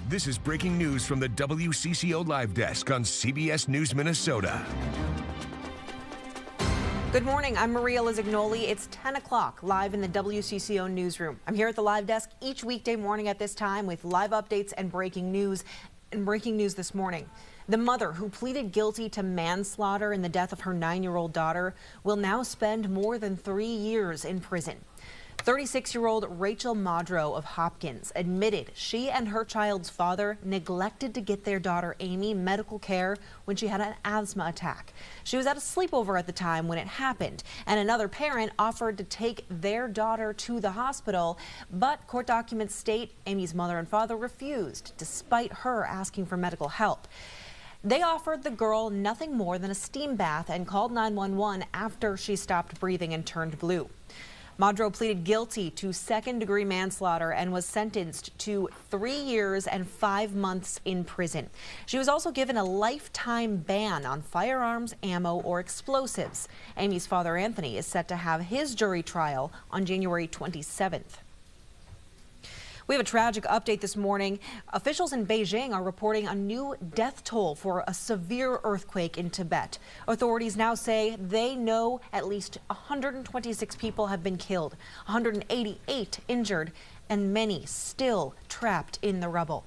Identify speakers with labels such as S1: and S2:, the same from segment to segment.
S1: This is breaking news from the WCCO Live Desk on CBS News Minnesota.
S2: Good morning, I'm Maria Lizignoli. It's 10 o'clock live in the WCCO newsroom. I'm here at the Live Desk each weekday morning at this time with live updates and breaking news. And breaking news this morning, the mother who pleaded guilty to manslaughter in the death of her 9-year-old daughter will now spend more than 3 years in prison. 36-year-old Rachel Madro of Hopkins admitted she and her child's father neglected to get their daughter Amy medical care when she had an asthma attack. She was at a sleepover at the time when it happened, and another parent offered to take their daughter to the hospital, but court documents state Amy's mother and father refused, despite her asking for medical help. They offered the girl nothing more than a steam bath and called 911 after she stopped breathing and turned blue. Madro pleaded guilty to second-degree manslaughter and was sentenced to 3 years and 5 months in prison. She was also given a lifetime ban on firearms, ammo, or explosives. Amy's father, Anthony, is set to have his jury trial on January 27th. We have a tragic update this morning. Officials in Beijing are reporting a new death toll for a severe earthquake in Tibet. Authorities now say they know at least 126 people have been killed, 188 injured, and many still trapped in the rubble.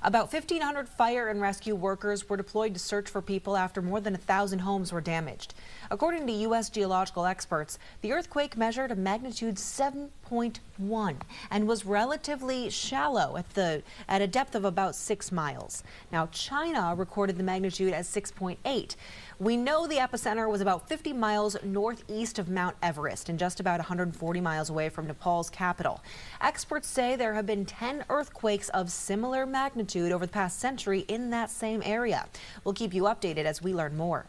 S2: About 1,500 fire and rescue workers were deployed to search for people after more than 1,000 homes were damaged. According to U.S. geological experts, the earthquake measured a magnitude 7.1 and was relatively shallow at a depth of about 6 miles. Now, China recorded the magnitude as 6.8. We know the epicenter was about 50 miles northeast of Mount Everest and just about 140 miles away from Nepal's capital. Experts say there have been 10 earthquakes of similar magnitude over the past century in that same area. We'll keep you updated as we learn more.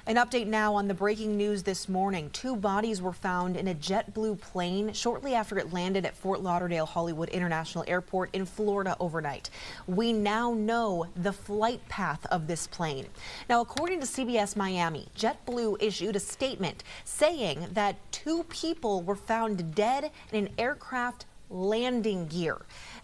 S2: An update now on the breaking news this morning. 2 bodies were found in a JetBlue plane shortly after it landed at Fort Lauderdale Hollywood International Airport in Florida overnight. We now know the flight path of this plane. Now, according to CBS Miami, JetBlue issued a statement saying that 2 people were found dead in an aircraft landing gear.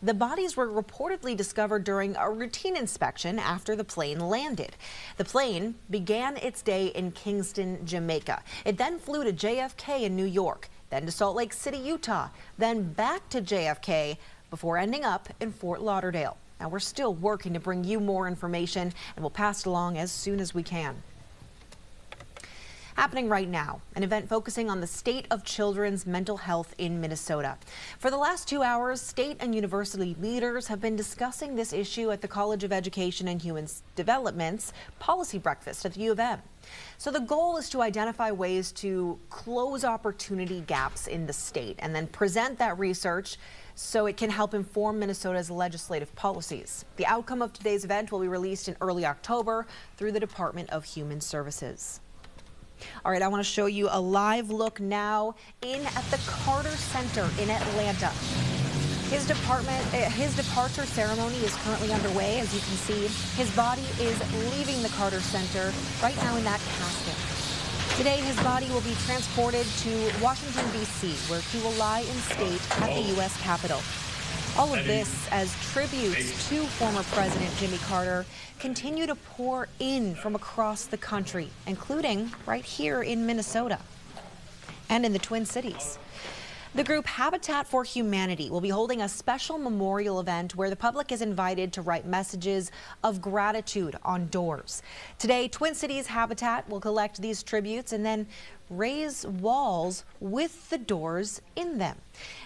S2: The bodies were reportedly discovered during a routine inspection after the plane landed. The plane began its day in Kingston, Jamaica. It then flew to JFK in New York, then to Salt Lake City, Utah, then back to JFK before ending up in Fort Lauderdale. Now, we're still working to bring you more information, and we'll pass it along as soon as we can. Happening right now, an event focusing on the state of children's mental health in Minnesota. For the last 2 hours, state and university leaders have been discussing this issue at the College of Education and Human Development's policy breakfast at the U of M. So the goal is to identify ways to close opportunity gaps in the state and then present that research so it can help inform Minnesota's legislative policies. The outcome of today's event will be released in early October through the Department of Human Services. All right, I want to show you a live look now in at the Carter Center in Atlanta. His departure ceremony is currently underway. As you can see, his body is leaving the Carter Center right now in that casket. Today, his body will be transported to Washington, D.C., where he will lie in state at the U.S. Capitol. All of this as tributes to former President Jimmy Carter continue to pour in from across the country, including right here in Minnesota and in the Twin Cities. The group Habitat for Humanity will be holding a special memorial event where the public is invited to write messages of gratitude on doors. Today, Twin Cities Habitat will collect these tributes and then raise walls with the doors in them.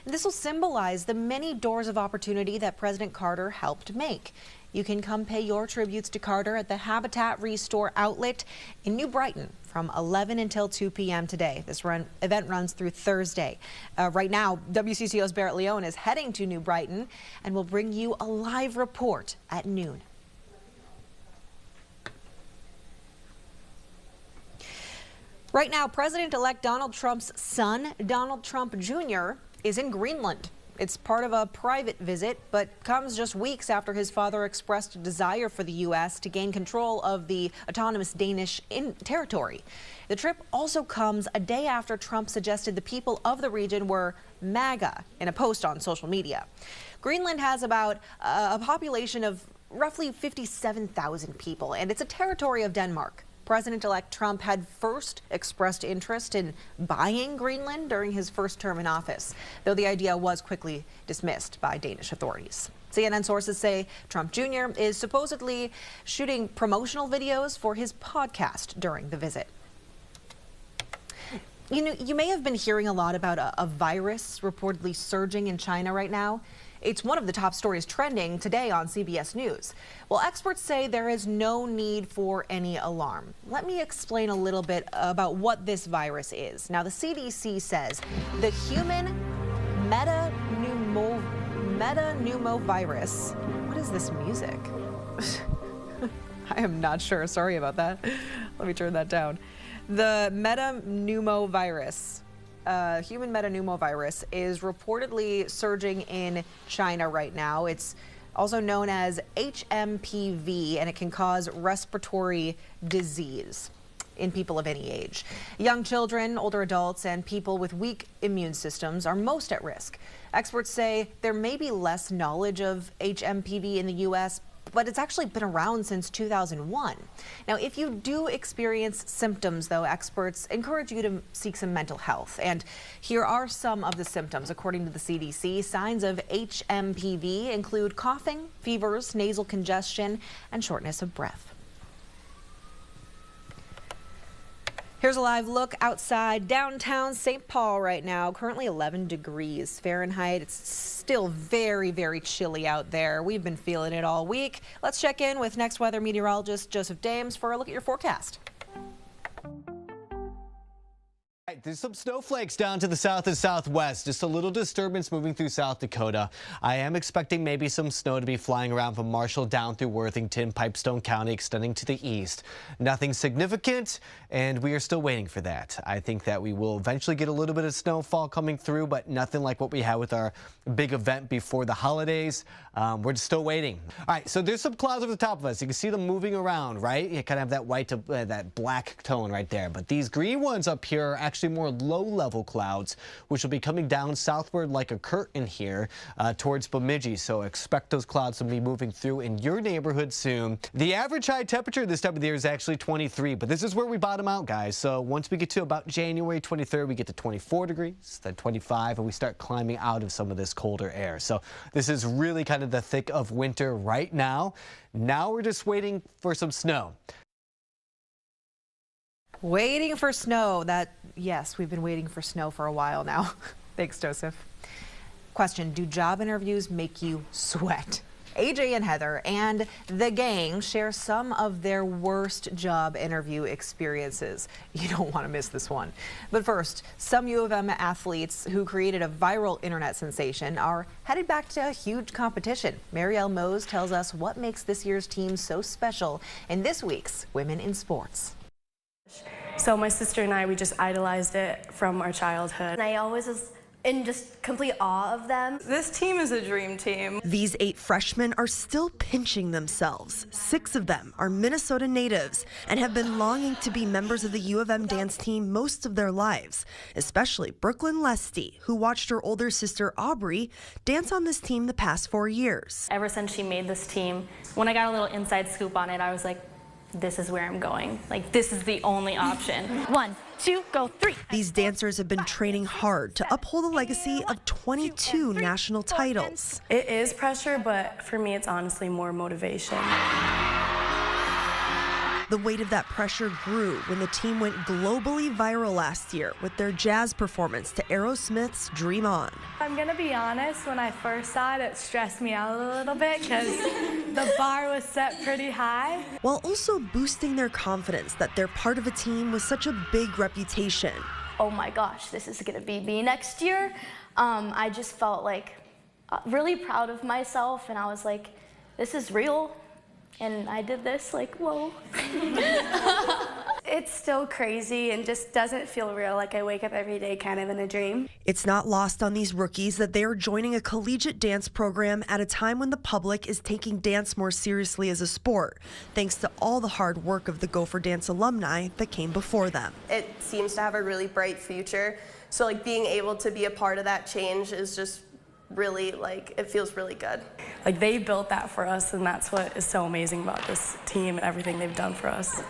S2: And this will symbolize the many doors of opportunity that President Carter helped make. You can come pay your tributes to Carter at the Habitat Restore Outlet in New Brighton from 11 until 2 p.m. today. This event runs through Thursday. Right now, WCCO's Barrett Leone is heading to New Brighton and will bring you a live report at noon. Right now, President-elect Donald Trump's son, Donald Trump Jr., is in Greenland. It's part of a private visit, but comes just weeks after his father expressed a desire for the U.S. to gain control of the autonomous Danish territory. The trip also comes a day after Trump suggested the people of the region were MAGA in a post on social media. Greenland has about a population of roughly 57,000 people, and it's a territory of Denmark. President-elect Trump had first expressed interest in buying Greenland during his first term in office, though the idea was quickly dismissed by Danish authorities. CNN sources say Trump Jr. is supposedly shooting promotional videos for his podcast during the visit. You may have been hearing a lot about a virus reportedly surging in China right now. It's one of the top stories trending today on CBS News. Well, experts say there is no need for any alarm. Let me explain a little bit about what this virus is. Now, the CDC says the human metapneumovirus. What is this music? I am not sure. Sorry about that. Let me turn that down. The metapneumovirus. Human metapneumovirus is reportedly surging in China right now. It's also known as HMPV, and it can cause respiratory disease in people of any age. Young children, older adults, and people with weak immune systems are most at risk. Experts say there may be less knowledge of HMPV in the U.S., but it's actually been around since 2001. Now, if you do experience symptoms, though, experts encourage you to seek some mental health. And here are some of the symptoms, according to the CDC. Signs of HMPV include coughing, fevers, nasal congestion, and shortness of breath. Here's a live look outside downtown St. Paul right now. Currently 11 degrees Fahrenheit. It's still very, very chilly out there. We've been feeling it all week. Let's check in with next weather meteorologist Joseph Dames for a look at your forecast.
S3: There's some snowflakes down to the south and southwest. Just a little disturbance moving through South Dakota. I am expecting maybe some snow to be flying around from Marshall down through Worthington, Pipestone County, extending to the east. Nothing significant, and we are still waiting for that. I think that we will eventually get a little bit of snowfall coming through, but nothing like what we had with our big event before the holidays. We're just still waiting. All right, so there's some clouds over the top of us. You can see them moving around, right? You kind of have that white to that black tone right there. But these green ones up here are actually more low-level clouds, which will be coming down southward like a curtain here towards Bemidji. So expect those clouds to be moving through in your neighborhood soon. The average high temperature this time of the year is actually 23, but this is where we bottom out, guys. So once we get to about January 23rd, we get to 24 degrees, then 25, and we start climbing out of some of this colder air. So this is really kind of the thick of winter right now. Now we're just waiting for some snow.
S2: Waiting for snow. Yes, we've been waiting for snow for a while now. Thanks, Joseph. Question, do job interviews make you sweat? AJ and Heather and the gang share some of their worst job interview experiences. You don't want to miss this one. But first, some U of M athletes who created a viral internet sensation are headed back to a huge competition. Marielle Mose tells us what makes this year's team so special in this week's Women in Sports.
S4: So my sister and I, we just idolized it from our childhood.
S5: And I always was in just complete awe of them.
S4: This team is a dream team.
S6: These 8 freshmen are still pinching themselves. 6 of them are Minnesota natives and have been longing to be members of the U of M dance team most of their lives, especially Brooklyn Lesty, who watched her older sister Aubrey dance on this team the past 4 years.
S5: Ever since she made this team, when I got a little inside scoop on it, I was like, this is where I'm going. Like, this is the only option. 1, 2, go 3.
S6: These dancers have been training hard to uphold a legacy of 22 national titles.
S4: It is pressure, but for me, it's honestly more motivation.
S6: The weight of that pressure grew when the team went globally viral last year with their jazz performance to Aerosmith's Dream On.
S4: I'm gonna be honest, when I first saw it, it stressed me out a little bit because the bar was set pretty high.
S6: While also boosting their confidence that they're part of a team with such a big reputation.
S5: Oh my gosh, this is gonna be me next year. I just felt like really proud of myself, and I was like, this is real. And I did this like, whoa. It's
S4: still crazy and just doesn't feel real, like I wake up every day kind of in a dream.
S6: It's not lost on these rookies that they are joining a collegiate dance program at a time when the public is taking dance more seriously as a sport, thanks to all the hard work of the Gopher Dance alumni that came before them.
S7: It seems to have a really bright future, so like being able to be a part of that change is just really, like, it feels really good.
S4: Like, they built that for us, and that's what is so amazing about this team and everything they've done for us.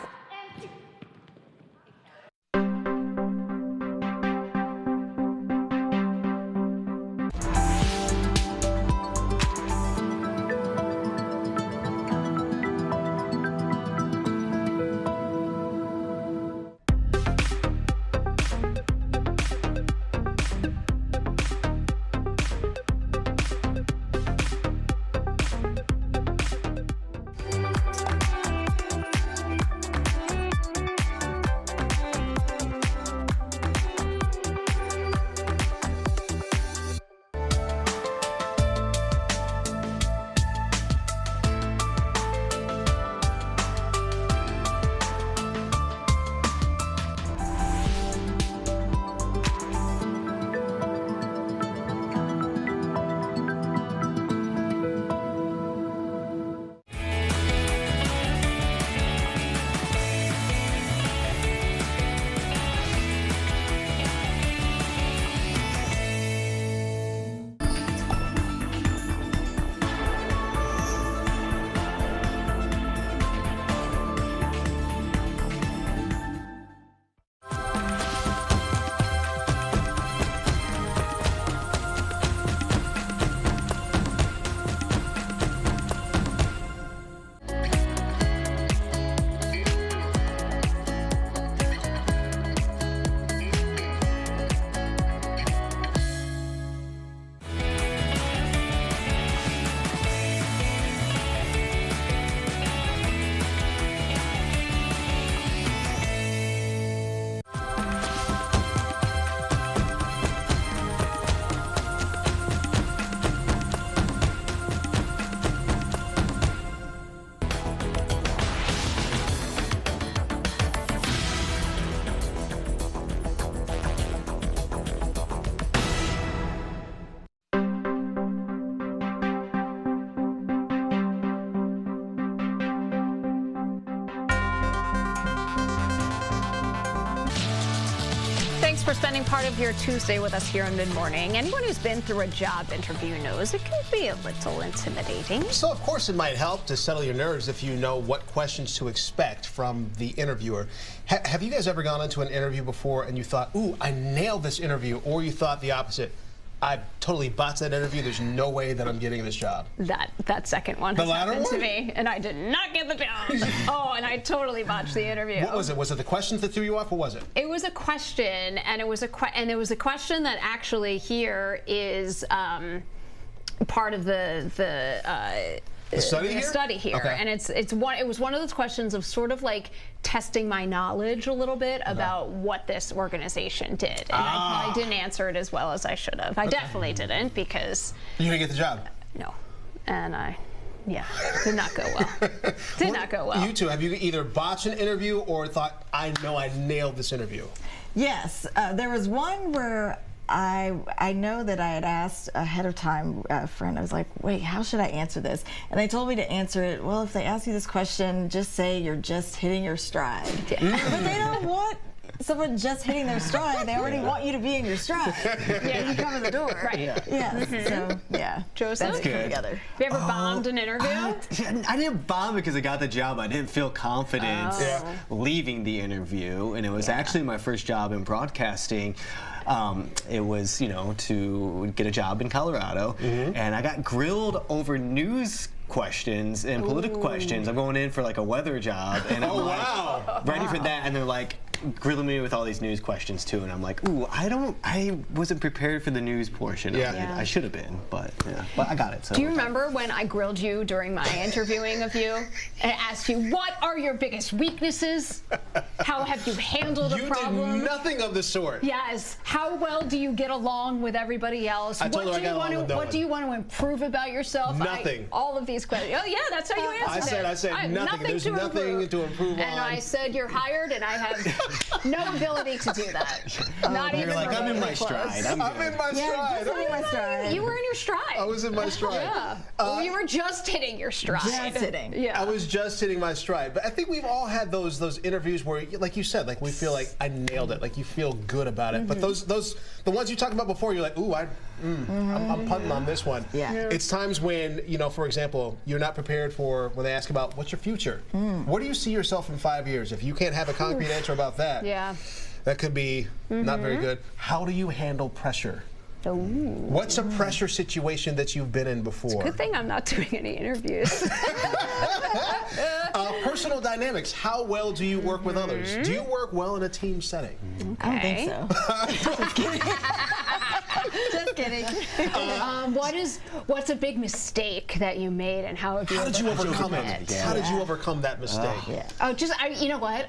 S8: Thanks for spending part of your Tuesday with us here on Mid Morning. Anyone who's been through a job interview knows it can be a little intimidating.
S9: So, of course, it might help to settle your nerves if you know what questions to expect from the interviewer. Have you guys ever gone into an interview before and you thought, ooh, I nailed this interview, or you thought the opposite? I totally botched that interview. There's no way that I'm getting this job.
S8: That second one has happened to me, and I did not get the job. Oh, and I totally botched the interview.
S9: What was it? Was it the questions that threw you off? What was it?
S8: It was a question, and it was a question that actually here is part of the study here,
S9: okay.
S8: And it was one of those questions of sort of like testing my knowledge a little bit about what this organization did, and I probably didn't answer it as well as I should have. I definitely didn't, because
S9: you didn't get the job.
S8: No, and did not go well. Did not go well.
S9: You two, have you either botched an interview or thought, I know I nailed this interview?
S10: Yes, there was one where I know that I had asked ahead of time a friend. I was like, wait, how should I answer this? And they told me to answer it, well, if they ask you this question, just say you're just hitting your stride. But they don't want someone just hitting their stride. They already want you to be in your stride. Yeah, you cover the door. Right. Yeah. So, yeah.
S8: Joseph?
S10: That's good. Together.
S8: Have you ever bombed an interview?
S3: I didn't bomb because I got the job. I didn't feel confident leaving the interview, and it was actually my first job in broadcasting. It was, to get a job in Colorado, and I got grilled over news questions and political questions. I'm going in for like a weather job, and I'm ready for that, and they're like grilling me with all these news questions too, and I'm like, ooh, I wasn't prepared for the news portion of it. I should have been, but I got it. So.
S8: Do you remember when I grilled you during my interviewing of you and asked you, what are your biggest weaknesses? How have you handled a problem?
S9: You did nothing of the sort.
S8: Yes. How well do you get along with everybody else?
S9: I told her I got along with no one.
S8: What do you want to improve about yourself?
S9: Nothing.
S8: All of these questions. Oh, yeah, that's how you answered it.
S9: I said nothing. There's nothing to improve on.
S8: And I said, you're hired, and I have No ability to do that. Not
S3: You're
S8: even
S3: like, I'm in my
S8: remotely close.
S3: stride. I'm
S9: in my stride.
S10: Just in my stride.
S8: You were in your stride.
S9: I was in my stride.
S8: Yeah. Well, you were just hitting your stride.
S10: Just hitting.
S8: Yeah.
S9: I was just hitting my stride. But I think we've all had those interviews where, like you said, like we feel like I nailed it. Like you feel good about it. But the ones you talked about before, you're like, ooh, I'm punting on this one.
S10: Yeah.
S9: It's times when, for example, you're not prepared for when they ask about what's your future. Where do you see yourself in 5 years? If you can't have a concrete answer about that, that could be not very good. How do you handle pressure?
S8: Ooh.
S9: What's a pressure situation that you've been in before?
S8: Good thing I'm not doing any interviews.
S9: Personal dynamics. How well do you work with others? Do you work well in a team setting?
S10: I don't think so. Just kidding. Just kidding.
S8: What's a big mistake that you made, and how have you
S9: overcome it? How did you overcome that mistake?
S8: Oh, you know what?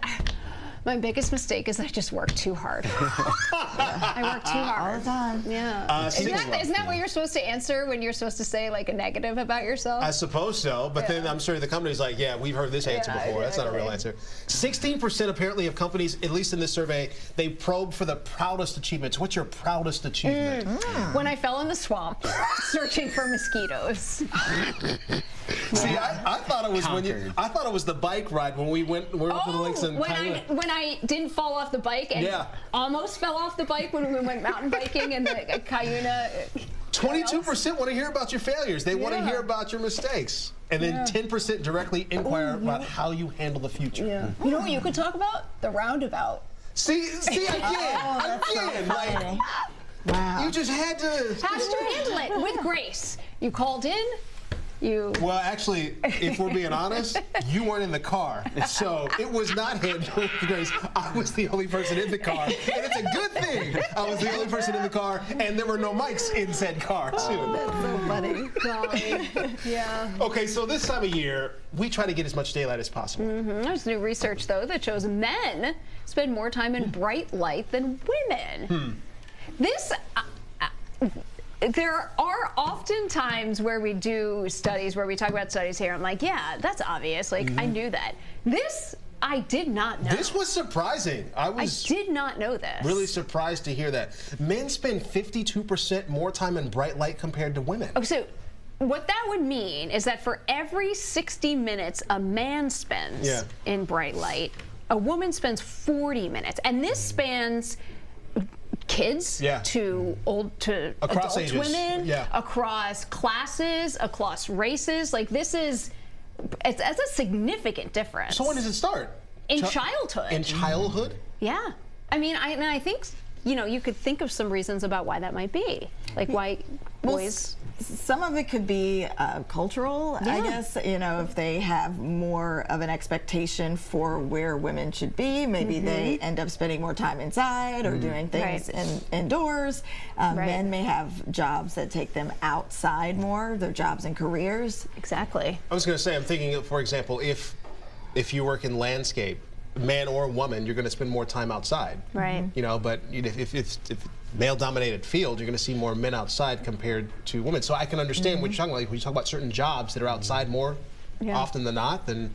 S8: My biggest mistake is I just work too hard. I work too hard.
S10: All the time.
S8: Yeah. Isn't that what you're supposed to answer when you're supposed to say like a negative about yourself?
S9: I suppose so, but then I'm sure the company's like, yeah, we've heard this answer before. That's not a real answer. 16% apparently of companies, at least in this survey, they probe for the proudest achievements. What's your proudest achievement?
S8: When I fell in the swamp searching for mosquitoes.
S9: See, I thought it was I thought it was the bike ride when we went to the links in
S8: when I didn't fall off the bike and almost fell off the bike when we went mountain biking in the Cuyuna.
S9: 22% want to hear about your failures. They want to hear about your mistakes. And then 10% directly inquire about how you handle the future.
S8: Yeah. You know what you could talk about? The roundabout.
S9: See again. Like,
S10: wow.
S9: You just had to.
S8: How did you handle it? With grace. You called in.
S9: Well, actually, if we're being honest, you weren't in the car, so it was not handled with grace. I was the only person in the car, and it's a good thing I was the only person in the car, and there were no mics in said car, too.
S10: Oh, that's so funny.
S8: Yeah.
S9: Okay, so this time of year, we try to get as much daylight as possible.
S8: There's new research, though, that shows men spend more time in bright light than women. This... There are often times where we do studies, where we talk about studies here. I'm like, yeah, that's obvious. Like, I knew that. This, I did not know.
S9: This was surprising. I
S8: did not know this.
S9: Really surprised to hear that. Men spend 52% more time in bright light compared to women.
S8: Okay, so what that would mean is that for every 60 minutes a man spends in bright light, a woman spends 40 minutes. And this spans kids to
S9: across
S8: adult
S9: ages.
S8: Women, across classes, across races. Like that's a significant difference.
S9: So when does it start?
S8: In childhood.
S9: In childhood?
S8: Yeah. I mean, I think, you could think of some reasons about why that might be. Like why boys...
S10: Some of it could be cultural, I guess. If they have more of an expectation for where women should be, maybe they end up spending more time inside or doing things indoors. Men may have jobs that take them outside more, their jobs and careers.
S8: Exactly.
S9: I was going to say, I'm thinking, for example, if you work in landscape, man or woman, you're going to spend more time outside.
S8: Right.
S9: But if it's male-dominated field, you're going to see more men outside compared to women. So I can understand what you're talking about. Like, when you talk about certain jobs that are outside more often than not, then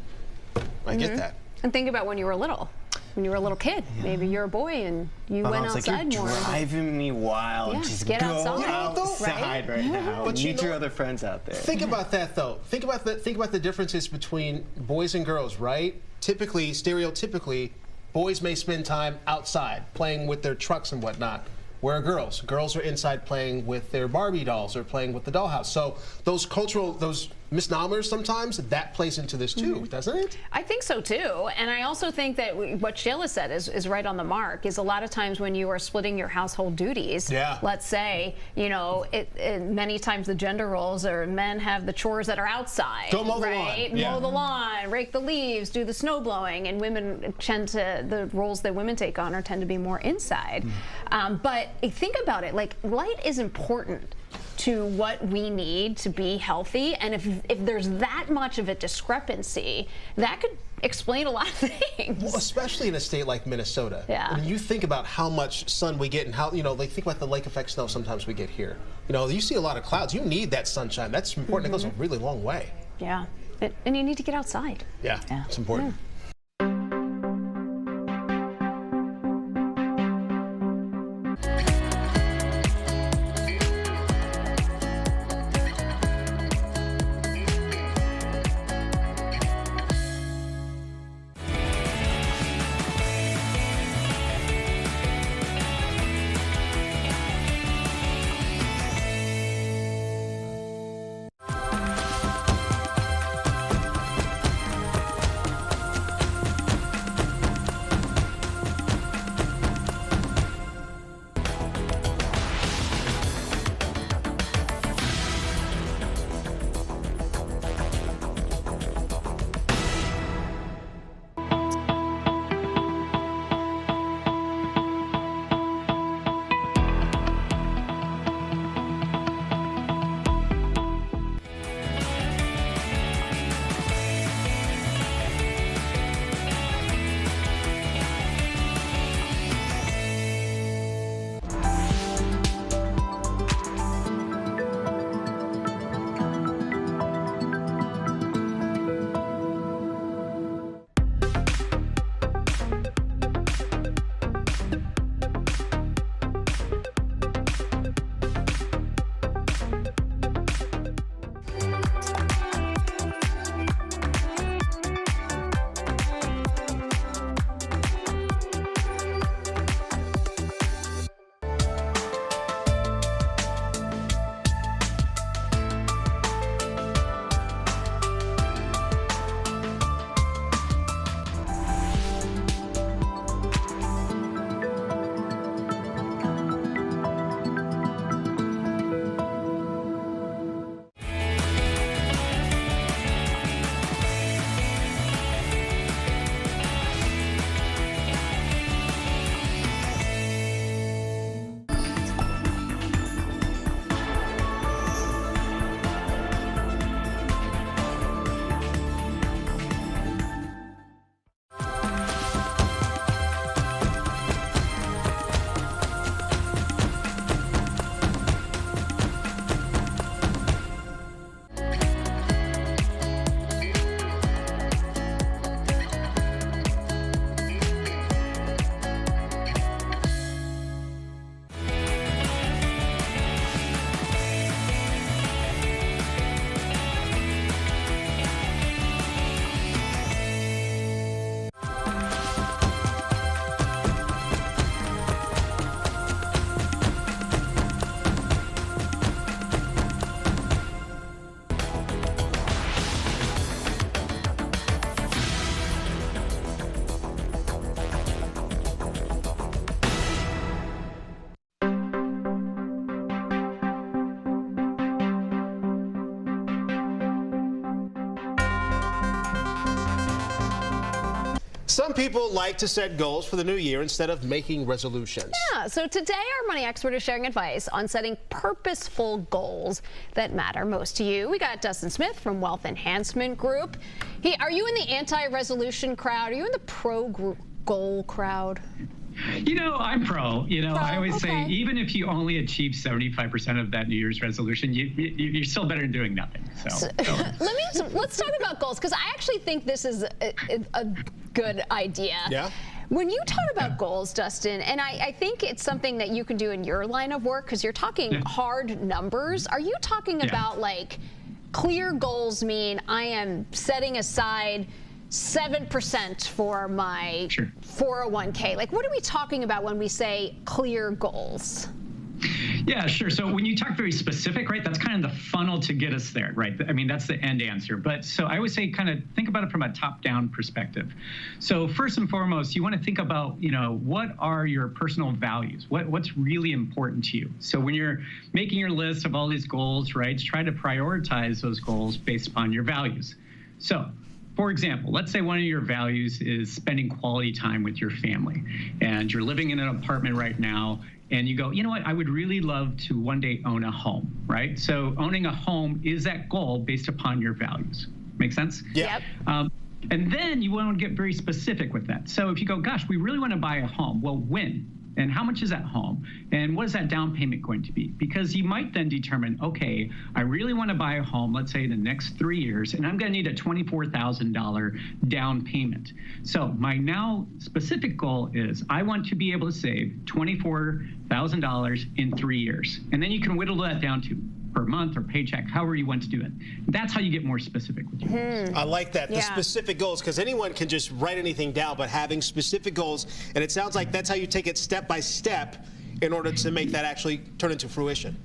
S9: I get that.
S8: And think about when you were little. When you were a little kid, maybe you're a boy and you went outside
S3: you're
S8: more.
S3: Driving me wild. Just
S8: get
S3: go
S8: outside
S3: right now.
S9: But
S3: meet your other friends out there.
S9: Think about that, though. Think about the differences between boys and girls, right? Typically, stereotypically, boys may spend time outside playing with their trucks and whatnot. Where are girls? Girls are inside playing with their Barbie dolls or playing with the dollhouse. So those misnomers sometimes, that plays into this too, doesn't it?
S8: I think so too. And I also think that what Shayla said is right on the mark, is a lot of times when you are splitting your household duties, let's say, many times the gender roles are men have the chores that are outside.
S9: Go mow the lawn.
S8: Mow the lawn, rake the leaves, do the snow blowing, and women tend to, the roles that women take on tend to be more inside. But think about it, like light is important to what we need to be healthy, and if there's that much of a discrepancy, that could explain a lot of things.
S9: Well, especially in a state like Minnesota.
S8: Yeah.
S9: When you think about how much sun we get and how, think about the lake effect snow sometimes we get here. You see a lot of clouds. You need that sunshine. That's important. It goes a really long way.
S8: Yeah. And you need to get outside.
S9: Yeah. It's important. Some people like to set goals for the new year instead of making resolutions.
S8: Yeah, so today our money expert is sharing advice on setting purposeful goals that matter most to you. We got Dustin Smith from Wealth Enhancement Group. Are you in the anti-resolution crowd? Are you in the pro-goal crowd?
S11: You know, I'm pro. You know, I always say, even if you only achieve 75% of that New Year's resolution, you're still better than doing nothing. So.
S8: Let's talk about goals, because I actually think this is a good idea.
S9: Yeah.
S8: When you talk about goals, Dustin, and I think it's something that you can do in your line of work, because you're talking hard numbers. Are you talking about, like, clear goals mean I am setting aside 7% for my 401k? Like, what are we talking about when we say clear goals?
S11: Yeah, sure. So when you talk very specific, right, that's kind of the funnel to get us there, right? I mean, that's the end answer. But so I would say kind of think about it from a top-down perspective. So first and foremost, you want to think about, you know, what are your personal values? What's really important to you? So when you're making your list of all these goals, right, try to prioritize those goals based upon your values. So, for example, let's say one of your values is spending quality time with your family, and you're living in an apartment right now, and you go, you know what, I would really love to one day own a home, right? So owning a home is that goal based upon your values. Make sense?
S9: Yeah.
S8: Yep.
S11: And then you want to get very specific with that. So if you go, gosh, we really want to buy a home. Well, when? And how much is that home? And what is that down payment going to be? Because you might then determine, okay, I really want to buy a home, let's say in the next 3 years, and I'm going to need a $24,000 down payment. So my now specific goal is I want to be able to save $24,000 in 3 years. And then you can whittle that down to per month or paycheck, however you want to do it. That's how you get more specific with your goals.
S9: I like that, the specific goals, because anyone can just write anything down, but having specific goals, and it sounds like that's how you take it step by step in order to make that actually turn into fruition.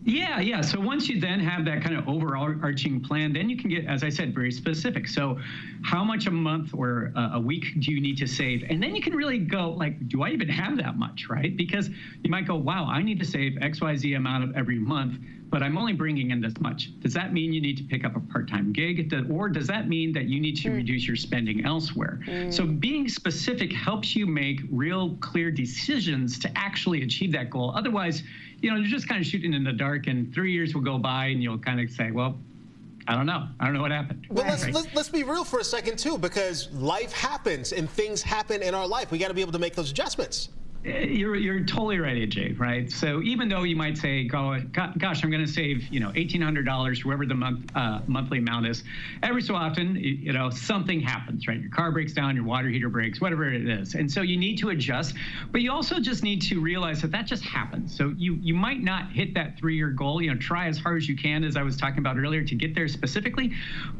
S11: Yeah. So once you then have that kind of overarching plan, then you can get, as I said, very specific. So how much a month or a week do you need to save? And then you can really go, like, do I even have that much, right? Because you might go, wow, I need to save XYZ amount of every month, but I'm only bringing in this much. Does that mean you need to pick up a part-time gig? Or does that mean that you need to reduce your spending elsewhere? So being specific helps you make real clear decisions to actually achieve that goal. Otherwise, you know, you're just kind of shooting in the dark, and 3 years will go by and you'll kind of say, well, I don't know what happened.
S9: Well, let's be real for a second too, because life happens and things happen in our life. We got to be able to make those adjustments.
S11: You're totally right, AJ, right? So even though you might say, gosh, I'm going to save, you know, $1,800, whoever the monthly amount is, every so often, you know, something happens, right? Your car breaks down, your water heater breaks, whatever it is. And so you need to adjust, but you also just need to realize that just happens. So you might not hit that 3-year goal, you know, try as hard as you can, as I was talking about earlier, to get there specifically,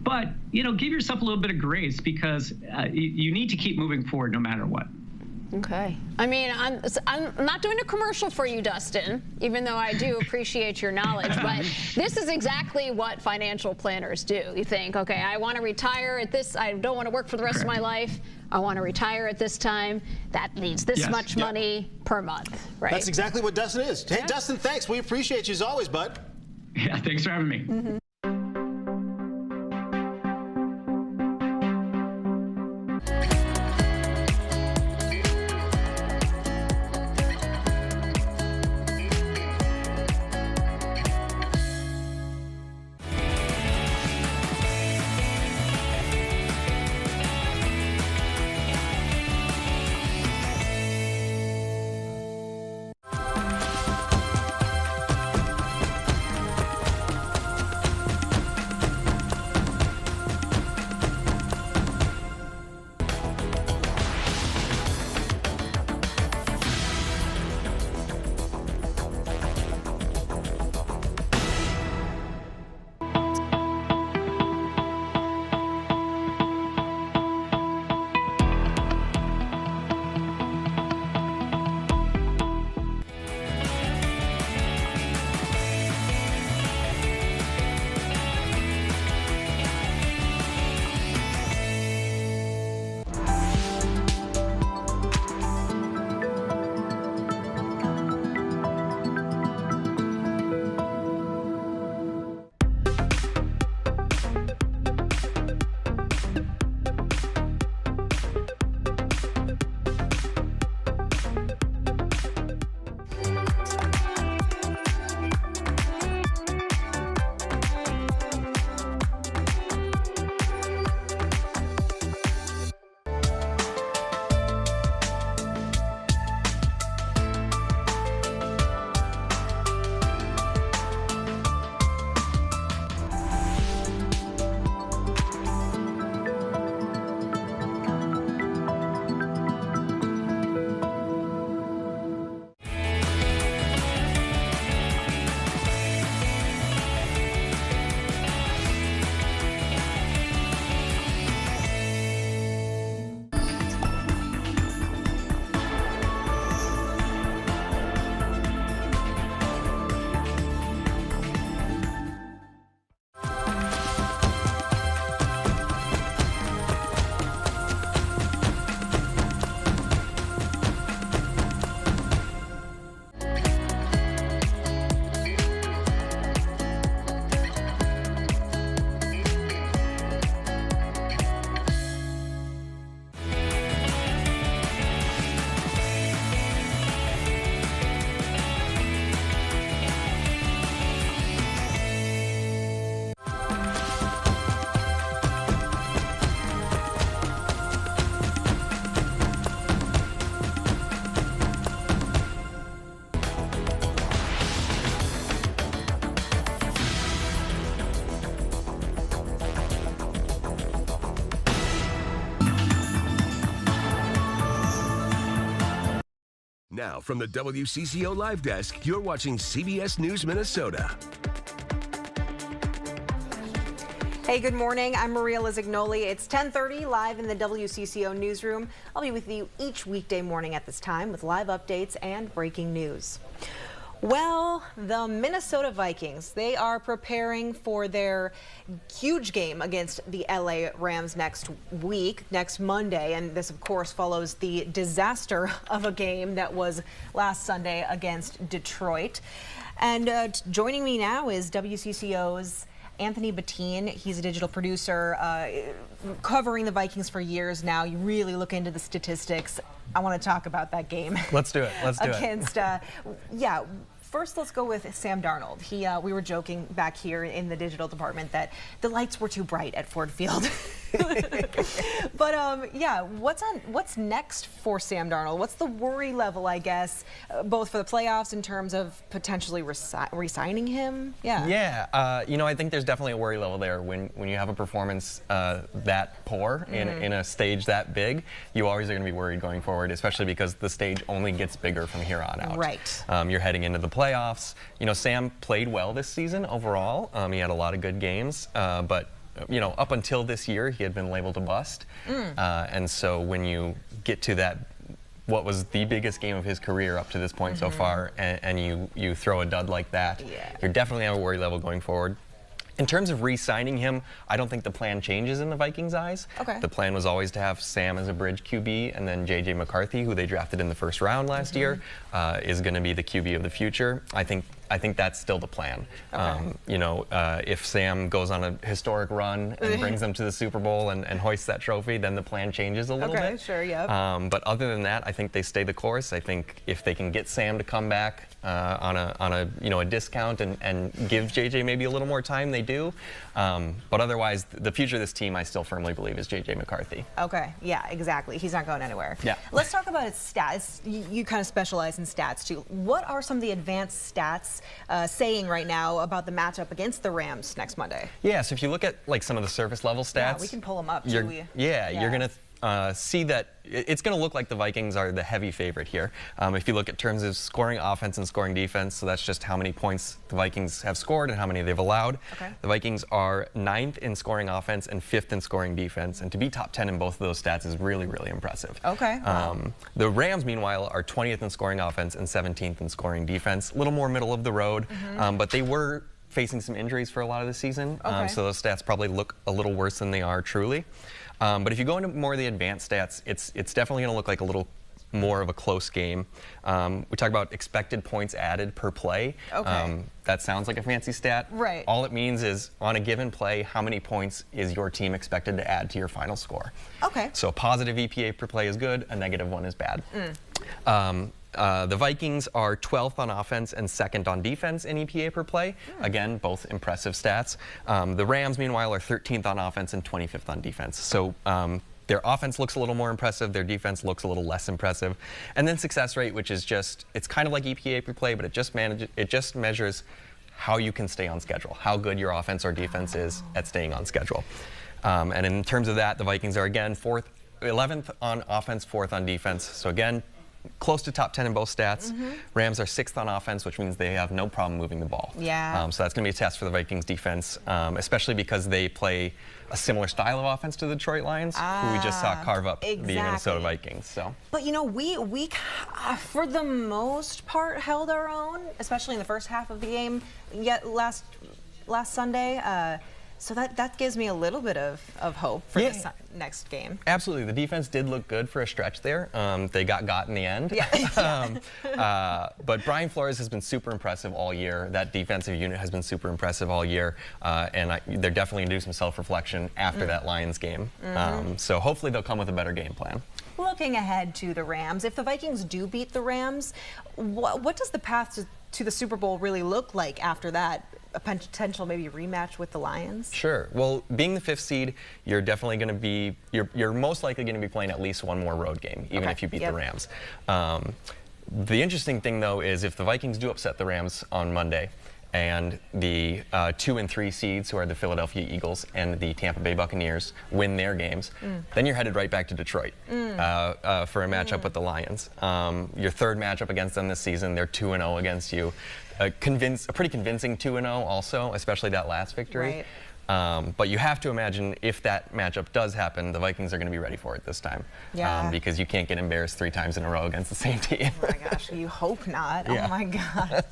S11: but, you know, give yourself a little bit of grace, because you need to keep moving forward no matter what.
S8: Okay. I mean, I'm not doing a commercial for you, Dustin, even though I do appreciate your knowledge, but this is exactly what financial planners do. You think, okay, I want to retire at this, I don't want to work for the rest of my life. I want to retire at this time. That needs this much money per month, right?
S9: That's exactly what Dustin is. Hey, Dustin, thanks. We appreciate you as always, bud.
S11: Yeah, thanks for having me.
S1: Now, from the WCCO Live Desk, you're watching CBS News Minnesota.
S2: Hey, good morning. I'm Maria Lizignoli. It's 10:30 live in the WCCO newsroom. I'll be with you each weekday morning at this time with live updates and breaking news. Well, the Minnesota Vikings, they are preparing for their huge game against the LA Rams next Monday. And this, of course, follows the disaster of a game that was last Sunday against Detroit. And joining me now is WCCO's Anthony Bettine. He's a digital producer covering the Vikings for years now. You really look into the statistics. I want to talk about that game.
S12: Let's do it. Let's do
S2: it. Yeah. First, let's go with Sam Darnold. We were joking back here in the digital department that the lights were too bright at Ford Field. But yeah, what's next for Sam Darnold? What's the worry level, I guess, both for the playoffs in terms of potentially re-signing him?
S12: Yeah. I think there's definitely a worry level there when you have a performance that poor in a stage that big. You always are going to be worried going forward, especially because the stage only gets bigger from here on out.
S2: Right.
S12: You're heading into the playoffs. Sam played well this season overall. He had a lot of good games, but up until this year, he had been labeled a bust. And so when you get to that, what was the biggest game of his career up to this point so far, and you throw a dud like that, you're definitely at a worry level going forward. In terms of re-signing him, I don't think the plan changes in the Vikings' eyes.
S2: Okay.
S12: The plan was always to have Sam as a bridge QB, and then J.J. McCarthy, who they drafted in the first round last year, is going to be the QB of the future. I think that's still the plan.
S2: Okay.
S12: If Sam goes on a historic run and brings them to the Super Bowl and hoists that trophy, then the plan changes a little bit.
S2: Sure, yep.
S12: But other than that, I think they stay the course. I think if they can get Sam to come back on a discount and give JJ maybe a little more time, they do. But otherwise, the future of this team, I still firmly believe, is JJ McCarthy.
S2: Okay, yeah, exactly. He's not going anywhere.
S12: Yeah.
S2: Let's talk about his stats. You kind of specialize in stats too. What are some of the advanced stats saying right now about the matchup against the Rams next Monday?
S12: Yeah, so if you look at some of the surface level stats,
S2: yeah, we can pull them up too.
S12: You're going to see that it's going to look like the Vikings are the heavy favorite here. If you look at terms of scoring offense and scoring defense, so that's just how many points the Vikings have scored and how many they've allowed.
S2: Okay.
S12: The Vikings are 9th in scoring offense and 5th in scoring defense, and to be top 10 in both of those stats is really, really impressive.
S2: Okay.
S12: The Rams, meanwhile, are 20th in scoring offense and 17th in scoring defense. A little more middle of the road, but they were facing some injuries for a lot of the season, so those stats probably look a little worse than they are truly. But if you go into more of the advanced stats, it's definitely going to look like a little more of a close game. We talk about expected points added per play.
S2: Okay.
S12: That sounds like a fancy stat.
S2: Right.
S12: All it means is on a given play, how many points is your team expected to add to your final score?
S2: Okay.
S12: So a positive EPA per play is good, a negative one is bad. The Vikings are 12th on offense and 2nd on defense in EPA per play. Again, both impressive stats. The Rams, meanwhile, are 13th on offense and 25th on defense. So their offense looks a little more impressive, their defense looks a little less impressive. And then success rate, which is it's kind of like EPA per play, but it just measures how you can stay on schedule, how good your offense or defense is at staying on schedule. And in terms of that, the Vikings are again 11th on offense, 4th on defense. So again, close to top 10 in both stats. Rams are 6th on offense, which means they have no problem moving the ball.
S2: Yeah.
S12: So that's going to be a test for the Vikings defense, especially because they play a similar style of offense to the Detroit Lions, who we just saw carve up the Minnesota Vikings. So.
S2: But we for the most part held our own, especially in the first half of the game. Yet last Sunday. So that gives me a little bit of hope for this next game.
S12: Absolutely. The defense did look good for a stretch there. They got in the end. But Brian Flores has been super impressive all year. That defensive unit has been super impressive all year. And they're definitely going to do some self-reflection after that Lions game. So hopefully they'll come with a better game plan.
S2: Looking ahead to the Rams, if the Vikings do beat the Rams, what does the path to the Super Bowl really look like after that? A potential maybe rematch with the Lions?
S12: Sure. Well, being the 5th seed, you're definitely going to be, you're most likely going to be playing at least one more road game, even if you beat the Rams. The interesting thing, though, is if the Vikings do upset the Rams on Monday, and the 2 and 3 seeds, who are the Philadelphia Eagles and the Tampa Bay Buccaneers, win their games, then you're headed right back to Detroit for a matchup with the Lions. Your third matchup against them this season, they're 2-0 against you. A pretty convincing 2-0 also, especially that last victory.
S2: Right.
S12: But you have to imagine if that matchup does happen, the Vikings are going to be ready for it this time.
S2: Yeah.
S12: Because you can't get embarrassed 3 times in a row against the same team.
S2: Oh my gosh, you hope not.
S12: Yeah.
S2: Oh my God.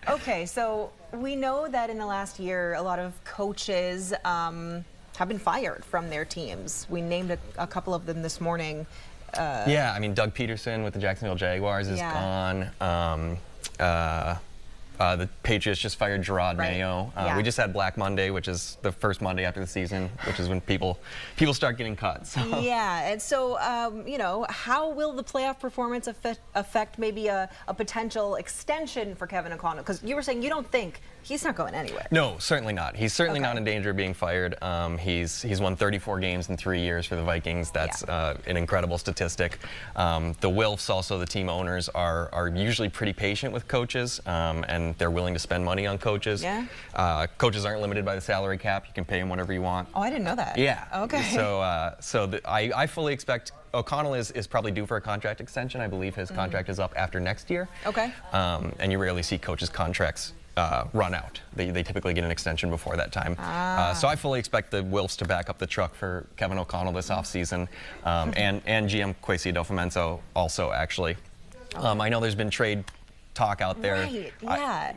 S2: Okay, so we know that in the last year, a lot of coaches have been fired from their teams. We named a couple of them this morning.
S12: Yeah, I mean, Doug Peterson with the Jacksonville Jaguars is gone. The Patriots just fired Gerard Mayo. We just had Black Monday, which is the first Monday after the season, which is when people start getting cut. So.
S2: Yeah, and so, you know, how will the playoff performance affect maybe a potential extension for Kevin O'Connell? Because you were saying you don't think he's not going anywhere.
S12: No, certainly not. He's certainly not in danger of being fired. He's won 34 games in 3 years for the Vikings. That's an incredible statistic. The Wilfs, also the team owners, are usually pretty patient with coaches, and they're willing to spend money on coaches.
S2: Yeah.
S12: Coaches aren't limited by the salary cap. You can pay them whatever you want.
S2: Oh, I didn't know that.
S12: Yeah.
S2: Okay.
S12: So, I fully expect O'Connell is probably due for a contract extension. I believe his contract is up after next year.
S2: Okay.
S12: And you rarely see coaches' contracts run out. They typically get an extension before that time. So I fully expect the Wilfs to back up the truck for Kevin O'Connell this offseason, and GM Kwesi Adofo-Mensah also, actually. I know there's been trade talk out there.
S2: Right, yeah.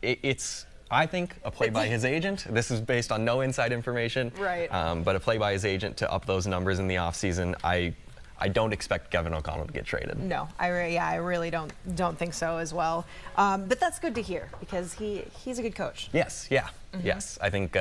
S12: It's I think a play by his agent. This is based on no inside information.
S2: Right.
S12: But a play by his agent to up those numbers in the offseason. I don't expect Kevin O'Connell to get traded.
S2: No, I really don't think so as well. But that's good to hear because he's a good coach.
S12: Yes, yeah, yes. I think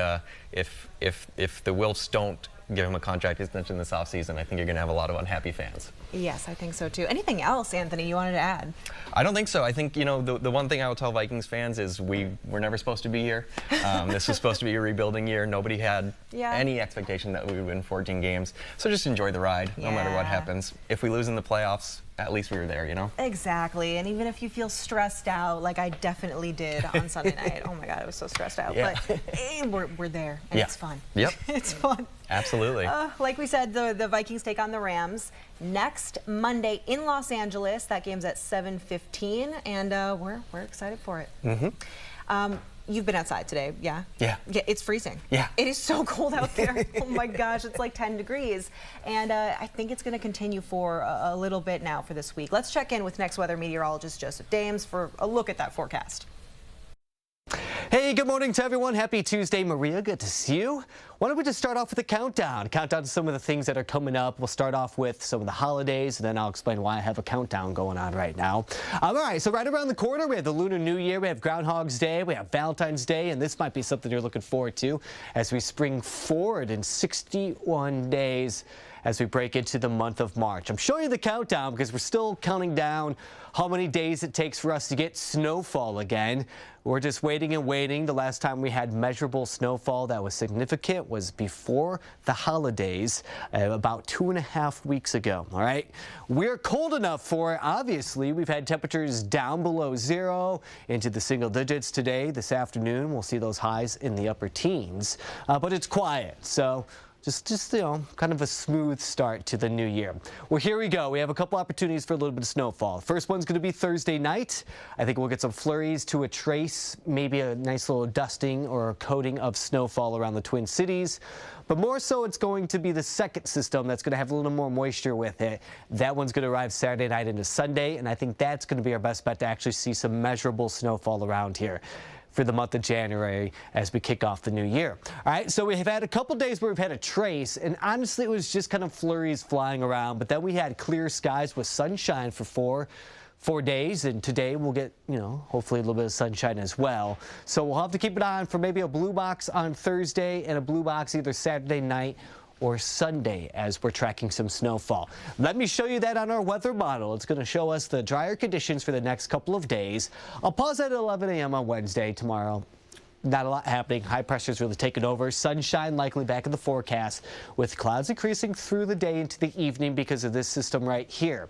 S12: if the Wilfs don't give him a contract extension this offseason, I think you're going to have a lot of unhappy fans.
S2: Yes, I think so too. Anything else, Anthony, you wanted to add?
S12: I don't think so. I think, you know, the one thing I will tell Vikings fans is we're never supposed to be here. This was supposed to be a rebuilding year. Nobody had any expectation that we would win 14 games. So just enjoy the ride, no matter what happens. If we lose in the playoffs, at least we were there, you know? Exactly.
S2: And even if you feel stressed out, like I definitely did on Sunday night. Oh my God, I was so stressed out.
S12: Yeah.
S2: But we're there, and it's fun.
S12: Yep.
S2: It's fun.
S12: Absolutely.
S2: Like we said, the Vikings take on the Rams next Monday in Los Angeles. That game's at 7:15, and we're excited for it. You've been outside today, yeah?
S12: Yeah.
S2: Yeah, it's freezing.
S12: Yeah.
S2: It is so cold out there. Oh my gosh, it's like 10 degrees. And I think it's going to continue for a little bit now for this week. Let's check in with next weather meteorologist Joseph Dames for a look at that forecast.
S3: Hey, good morning to everyone. Happy Tuesday, Maria. Good to see you. Why don't we just start off with a countdown to some of the things that are coming up. We'll start off with some of the holidays, and then I'll explain why I have a countdown going on right now. All right, so right around the corner, we have the Lunar New Year, we have Groundhog's Day, we have Valentine's Day, and this might be something you're looking forward to as we spring forward in 61 days as we break into the month of March. I'm showing you the countdown because we're still counting down how many days it takes for us to get snowfall again. We're just waiting and waiting. The last time we had measurable snowfall that was significant was before the holidays, about 2.5 weeks ago, all right? We're cold enough for it, obviously. We've had temperatures down below 0 into the single digits today. This afternoon, we'll see those highs in the upper teens, but it's quiet, so just you know, kind of a smooth start to the new year. Well, here we go. We have a couple opportunities for a little bit of snowfall. First one's going to be Thursday night. I think we'll get some flurries to a trace, maybe a nice little dusting or a coating of snowfall around the Twin Cities. But more so, it's going to be the second system that's going to have a little more moisture with it. That one's going to arrive Saturday night into Sunday, and I think that's going to be our best bet to actually see some measurable snowfall around here for the month of January as we kick off the new year. All right, so we have had a couple days where we've had a trace, and honestly, it was just kind of flurries flying around, but then we had clear skies with sunshine for four days, and today we'll get, you know, hopefully a little bit of sunshine as well. So we'll have to keep an eye on for maybe a blue box on Thursday and a blue box either Saturday night or Sunday as we're tracking some snowfall. Let me show you that on our weather model. It's going to show us the drier conditions for the next couple of days. I'll pause at 11 a.m. on Wednesday. Tomorrow, not a lot happening. High pressure's really taking over. Sunshine likely back in the forecast with clouds increasing through the day into the evening because of this system right here.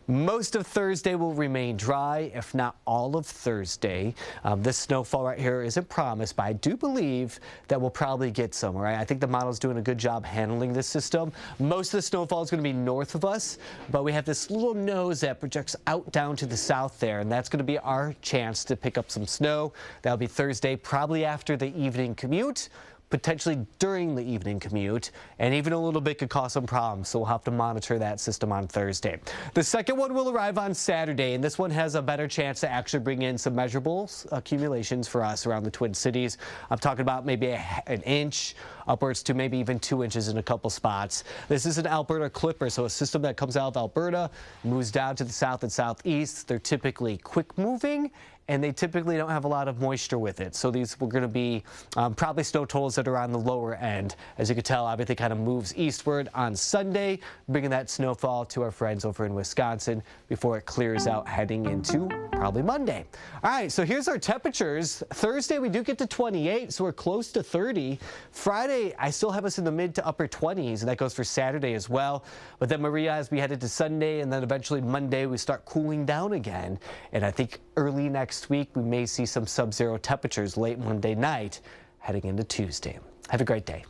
S3: Most of Thursday will remain dry, if not all of Thursday. This snowfall right here isn't promised, but I do believe that we'll probably get some, all right? I think the model's doing a good job handling this system. Most of the snowfall is going to be north of us, but we have this little nose that projects out down to the south there, and that's going to be our chance to pick up some snow. That'll be Thursday, probably after the evening commute, potentially during the evening commute, and even a little bit could cause some problems, so we'll have to monitor that system on Thursday. The second one will arrive on Saturday, and this one has a better chance to actually bring in some measurable accumulations for us around the Twin Cities. I'm talking about maybe an inch, upwards to maybe even 2 inches in a couple spots. This is an Alberta clipper, so a system that comes out of Alberta, moves down to the south and southeast. They're typically quick moving, and they typically don't have a lot of moisture with it. So these were going to be probably snow totals that are on the lower end. As you can tell, everything kind of moves eastward on Sunday, bringing that snowfall to our friends over in Wisconsin before it clears out heading into probably Monday. All right, so here's our temperatures. Thursday, we do get to 28, so we're close to 30. Friday, I still have us in the mid to upper 20s, and that goes for Saturday as well. But then Maria, as we headed to Sunday, and then eventually Monday, we start cooling down again. And I think early next week, we may see some sub-zero temperatures late Monday night heading into Tuesday. Have a great day.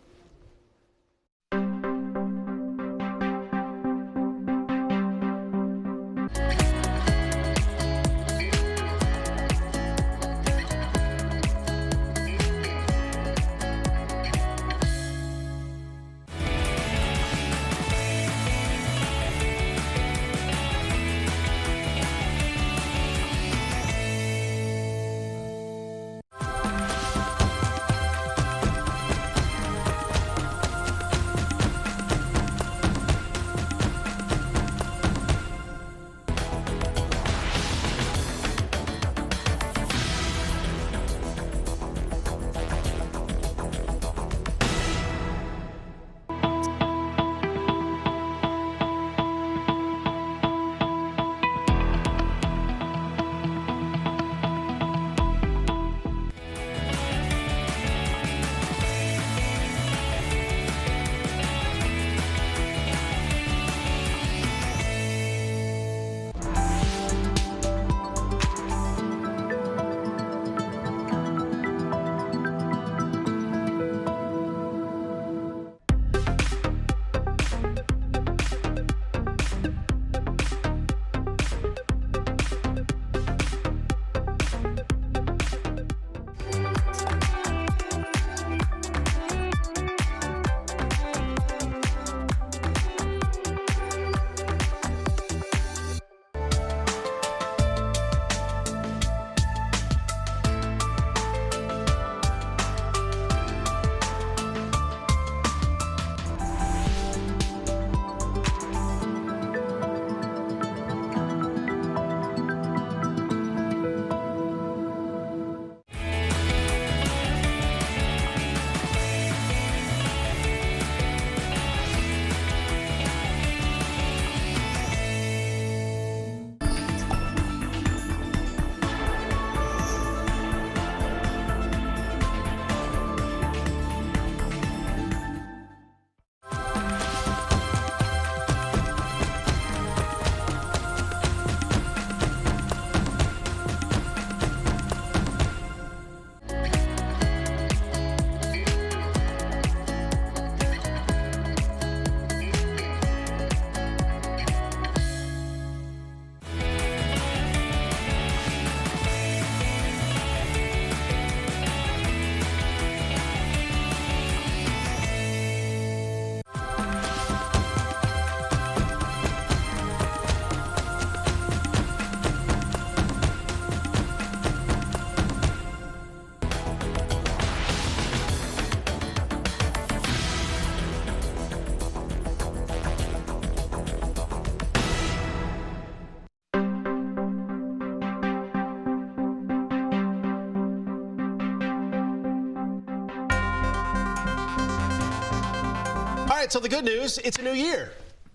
S9: All right, so the good news, it's a new year.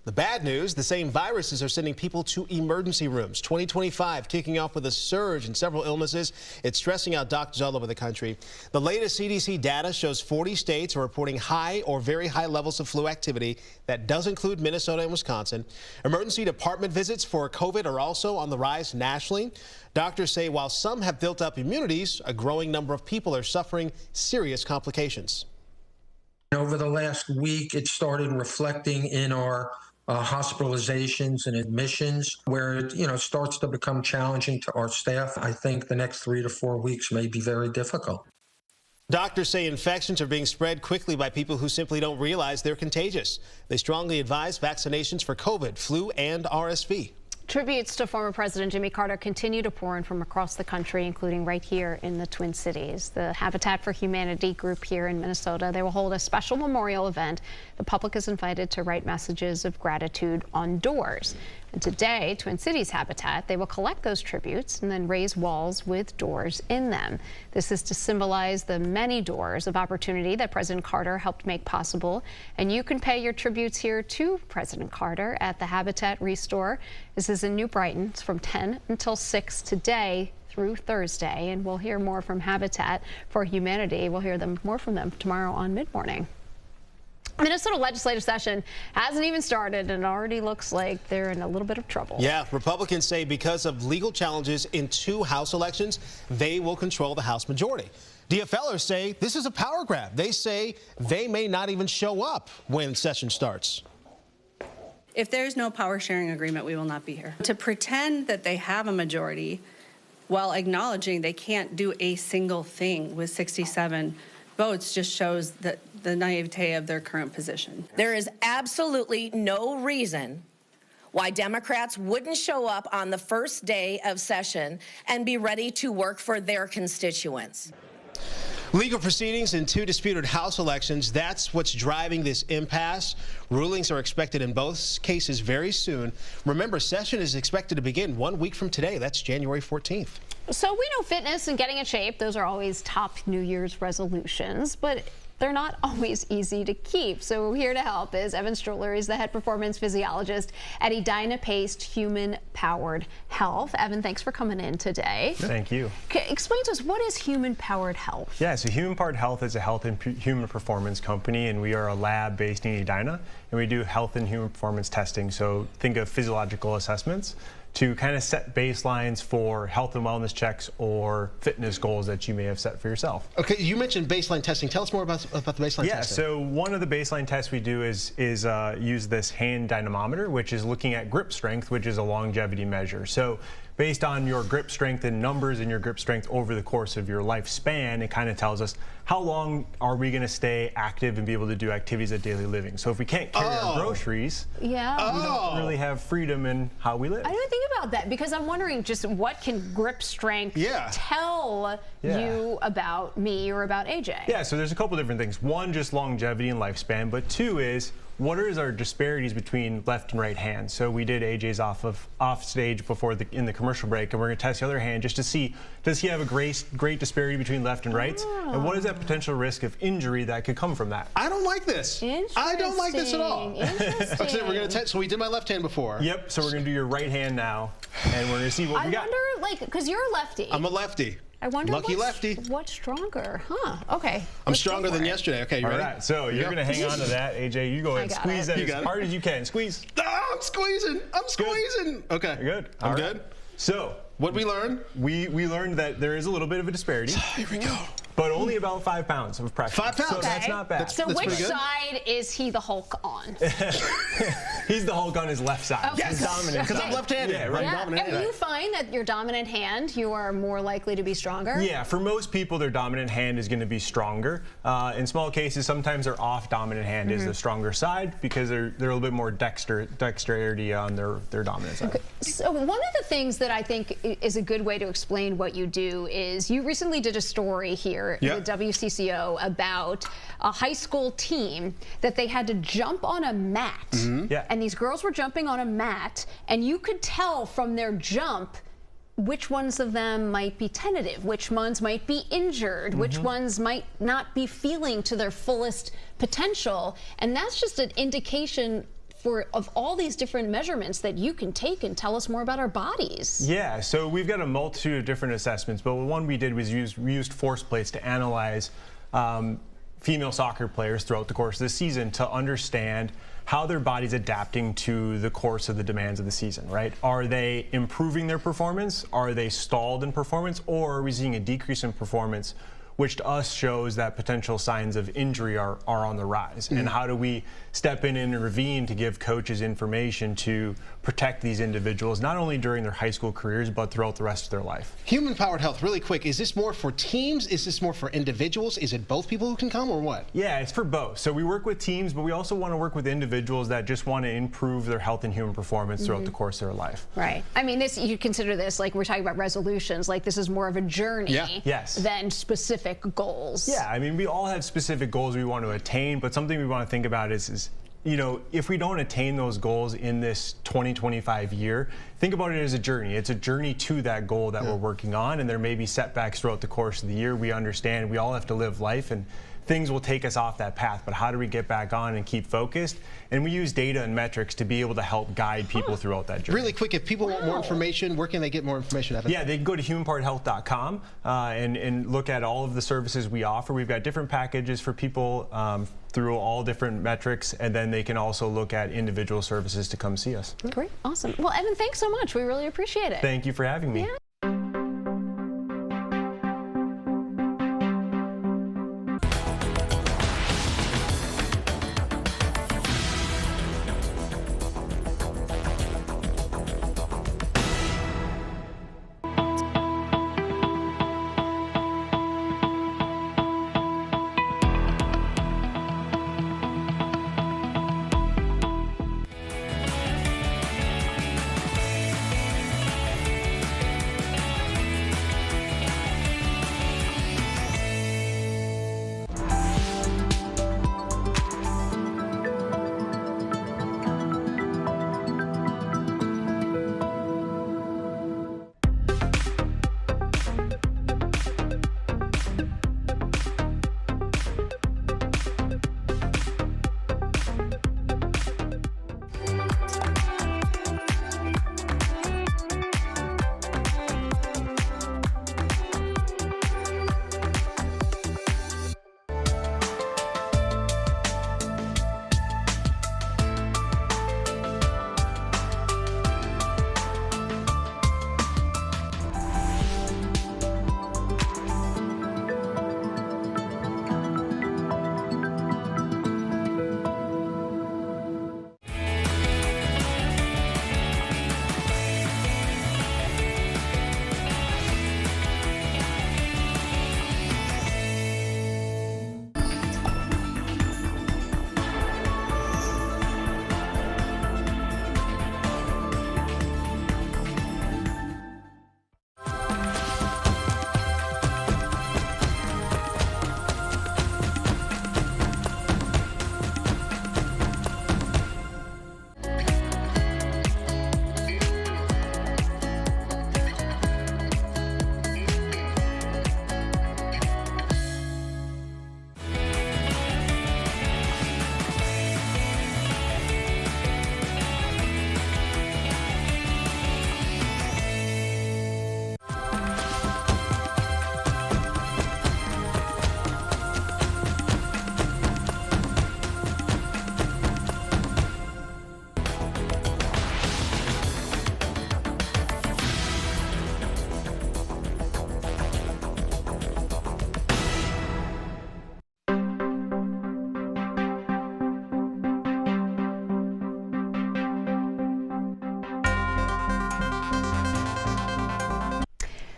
S9: The bad news, the same viruses are sending people to emergency rooms. 2025 kicking off with a surge in several illnesses. It's stressing out doctors all over the country. The latest CDC data shows 40 states are reporting high or very high levels of flu activity. That does include Minnesota and Wisconsin. Emergency department visits for COVID are also on the rise nationally. Doctors say while some have built up immunities, a growing number of people are suffering serious complications.
S13: Over the last week, it started reflecting in our hospitalizations and admissions, where it starts to become challenging to our staff. I think the next 3 to 4 weeks may be very difficult.
S9: Doctors say infections are being spread quickly by people who simply don't realize they're contagious. They strongly advise vaccinations for COVID, flu, and RSV.
S8: Tributes to former President Jimmy Carter continue to pour in from across the country, including right here in the Twin Cities. The Habitat for Humanity group here in Minnesota, they will hold a special memorial event. The public is invited to write messages of gratitude on doors. And today, Twin Cities Habitat, they will collect those tributes and then raise walls with doors in them. This is to symbolize the many doors of opportunity that President Carter helped make possible. And you can pay your tributes here to President Carter at the Habitat Restore. This is in New Brighton. It's from 10 until 6 today through Thursday. And we'll hear more from Habitat for Humanity. We'll hear more from them tomorrow on Mid-Morning. Minnesota legislative session hasn't even started and already looks like they're in a little bit of trouble.
S9: Yeah, Republicans say because of legal challenges in 2 House elections, they will control the House majority. DFLers say this is a power grab. They say they may not even show up when session starts.
S14: If there's no power sharing agreement, we will not be here. To pretend that they have a majority while acknowledging they can't do a single thing with 67 votes just shows that the naivete of their current position.
S15: There is absolutely no reason why Democrats wouldn't show up on the first day of session and be ready to work for their constituents.
S9: Legal proceedings in 2 disputed House elections, that's what's driving this impasse. Rulings are expected in both cases very soon. Remember, session is expected to begin 1 week from today. That's January 14th.
S8: So we know fitness and getting in shape, those are always top New Year's resolutions, but they're not always easy to keep. So here to help is Evan Stroller. He's the head performance physiologist at Edina-based Human Powered Health. Evan, thanks for coming in today.
S16: Thank you.
S8: Explain to us, what is Human Powered Health?
S16: Yeah, so Human Powered Health is a health and human performance company, and we are a lab based in Edina, and we do health and human performance testing. So think of physiological assessments to kind of set baselines for health and wellness checks or fitness goals that you may have set for yourself.
S9: Okay, you mentioned baseline testing. Tell us more about the baseline testing.
S16: Yeah, so one of the baseline tests we do is use this hand dynamometer, which is looking at grip strength, which is a longevity measure. So based on your grip strength and numbers and your grip strength over the course of your lifespan, it kind of tells us how long are we going to stay active and be able to do activities of daily living. So if we can't carry our groceries, we don't really have freedom in how we live.
S8: I didn't think about that, because I'm wondering just what can grip strength tell you about me or about AJ?
S16: Yeah, so there's a couple different things. One, just longevity and lifespan, but 2 is what are our disparities between left and right hands? So we did AJ's off stage before in the commercial break, and we're going to test the other hand just to see, does he have a great disparity between left and right? And what is that potential risk of injury that could come from that?
S9: I don't like this. I don't like this at all. Okay, we're going to test. So we did my left hand before.
S16: Yep. So we're going to do your right hand now, and we're going to see what we got.
S8: I wonder, like, because you're a lefty.
S9: I'm a lefty.
S8: I wonder
S9: lefty.
S8: What's stronger? Huh. Okay.
S9: I'm stronger than yesterday. Okay, you ready?
S16: All right. So you're going to hang on to that, AJ. You go ahead and squeeze that as hard as you can. Squeeze.
S9: Oh, I'm squeezing. I'm squeezing. Good. Okay.
S16: You're good.
S9: I'm good.
S16: So
S9: what we learned?
S16: We learned that there is a little bit of a disparity.
S9: Here we go.
S16: But only about 5 pounds of pressure.
S9: 5 pounds.
S16: So that's not bad.
S8: So which side is he the Hulk on?
S16: He's the Hulk on his left side.
S8: Okay.
S16: He's dominant.
S9: Because I'm left-handed.
S16: Yeah, right.
S8: Dominant. And you find that your dominant hand, you are more likely to be stronger?
S16: Yeah, for most people, their dominant hand is going to be stronger. In small cases, sometimes their off dominant hand is the stronger side because they're a little bit more dexterity on their dominant side.
S8: Okay. So one of the things that I think is a good way to explain what you do is you recently did a story here with WCCO about a high school team that they had to jump on a mat. And these girls were jumping on a mat, and you could tell from their jump which ones of them might be tentative, which ones might be injured, which ones might not be feeling to their fullest potential. And that's just an indication of all these different measurements that you can take and tell us more about our bodies.
S16: Yeah, so we've got a multitude of different assessments, but one we did was we used force plates to analyze female soccer players throughout the course of the season to understand how their body's adapting to the course of the demands of the season, right? Are they improving their performance? Are they stalled in performance? Or are we seeing a decrease in performance, which to us shows that potential signs of injury are on the rise? And how do we step in and intervene to give coaches information to protect these individuals, not only during their high school careers, but throughout the rest of their life?
S9: Human-powered health, really quick, is this more for teams? Is this more for individuals? Is it both people who can come, or what?
S16: Yeah, it's for both. So we work with teams, but we also want to work with individuals that just want to improve their health and human performance throughout the course of their life.
S8: Right. I mean, this, you consider this, like we're talking about resolutions, like this is more of a journey than specific goals.
S16: Yeah, I mean, we all have specific goals we want to attain, but something we want to think about is you know, if we don't attain those goals in this 2025 year, think about it as a journey. It's a journey to that goal that we're working on, and there may be setbacks throughout the course of the year. We understand we all have to live life, and things will take us off that path, but how do we get back on and keep focused? And we use data and metrics to be able to help guide people throughout that journey.
S9: Really quick, if people want more information, where can they get more information?
S16: Yeah, they can go to humanpoweredhealth.com and look at all of the services we offer. We've got different packages for people through all different metrics, and then they can also look at individual services to come see us.
S8: Great, awesome. Well, Evan, thanks so much. We really appreciate it.
S16: Thank you for having me.
S8: Yeah.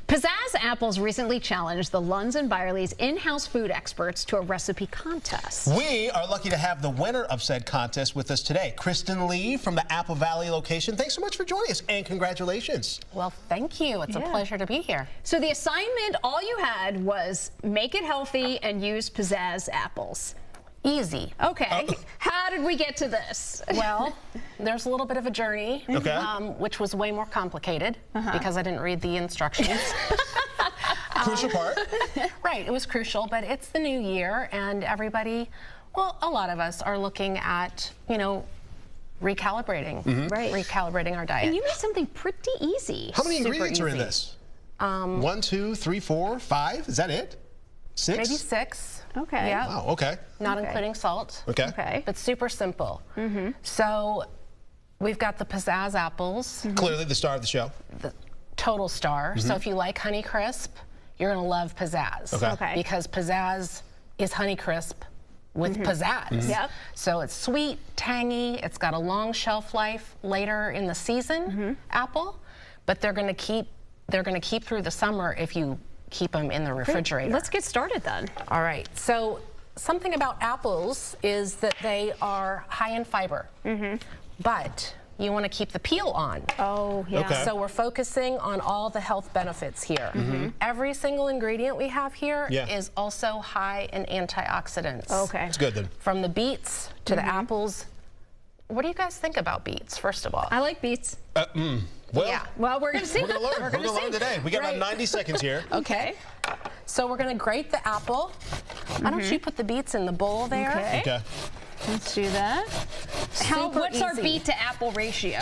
S8: Pizzazz Apples recently challenged the Lunds & Byerly's in-house food experts to a recipe contest.
S9: We are lucky to have the winner of said contest with us today, Kristen Lee from the Apple Valley location. Thanks so much for joining us, and congratulations.
S17: Well, thank you. It's a pleasure to be here.
S8: So the assignment, all you had was make it healthy and use Pizzazz apples.
S17: Easy.
S8: Okay. How did we get to this?
S17: Well, there's a little bit of a journey, which was way more complicated because I didn't read the instructions.
S9: Crucial part.
S17: Right, it was crucial, but it's the new year and everybody, well, a lot of us are looking at, you know, recalibrating,
S8: Right.
S17: recalibrating our diet.
S8: And you made something pretty easy.
S9: How many
S17: Super
S9: ingredients are in
S17: easy.
S9: this? 1, 2, 3, 4, 5. Is that it? 6?
S17: Maybe 6.
S8: Okay.
S17: Yeah.
S9: Wow, okay.
S17: Not including salt.
S9: Okay.
S17: But super simple. So we've got the pizzazz apples.
S9: Clearly the star of the show.
S17: The total star. So if you like Honeycrisp, you're gonna love pizzazz.
S8: Okay.
S17: Because pizzazz is Honeycrisp with pizzazz.
S8: Yep.
S17: So it's sweet, tangy, it's got a long shelf life later in the season apple, but they're gonna keep through the summer if you keep them in the refrigerator.
S8: Let's get started then.
S17: All right, so something about apples is that they are high in fiber, but you want to keep the peel on.
S8: Oh, yeah.
S9: Okay.
S17: So we're focusing on all the health benefits here. Every single ingredient we have here is also high in antioxidants.
S8: Okay.
S9: It's good then.
S17: From the beets to the apples. What do you guys think about beets, first of all?
S8: I like beets.
S9: Well,
S17: Yeah.
S8: Well, we're going to see.
S9: we're going to learn. We're going to learn today. We got about 90 seconds here.
S17: Okay. So we're going to grate the apple. Why don't you put the beets in the bowl there?
S8: Okay. Let's do that. What's our
S17: easy.
S8: beet to apple ratio?